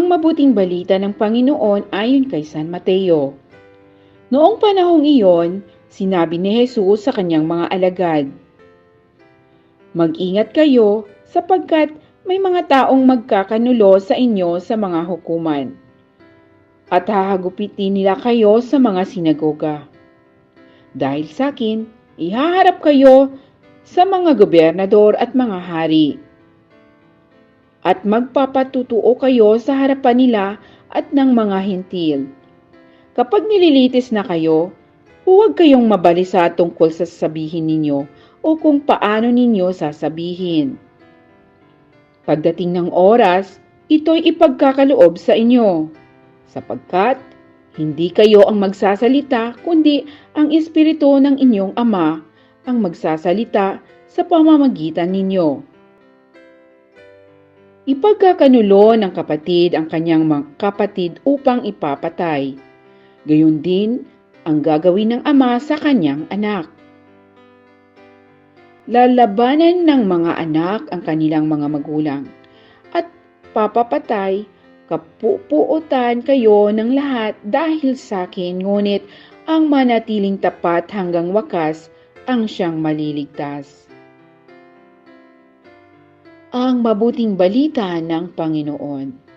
mabuting balita ng Panginoon ayon kay San Mateo. Noong panahong iyon, sinabi ni Jesus sa kanyang mga alagad, "Mag-ingat kayo sapagkat may mga taong magkakanulo sa inyo sa mga hukuman, at hahagupitin nila kayo sa mga sinagoga. Dahil sa akin, ihaharap kayo sa mga gobernador at mga hari, at magpapatutuo kayo sa harapan nila at ng mga hintil. Kapag nililitis na kayo, huwag kayong mabalisa tungkol sa sasabihin ninyo o kung paano ninyo sasabihin. Pagdating ng oras, ito'y ipagkakaloob sa inyo, sapagkat hindi kayo ang magsasalita kundi ang Espiritu ng inyong Ama ang magsasalita sa pamamagitan ninyo. Ipagkakanulo ng kapatid ang kanyang mga kapatid upang ipapatay. Gayon din ang gagawin ng ama sa kanyang anak. Lalabanan ng mga anak ang kanilang mga magulang at papapatay, kapupuotan kayo ng lahat dahil sa akin, ngunit ang manatiling tapat hanggang wakas ang siyang maliligtas." Ang mabuting balita ng Panginoon.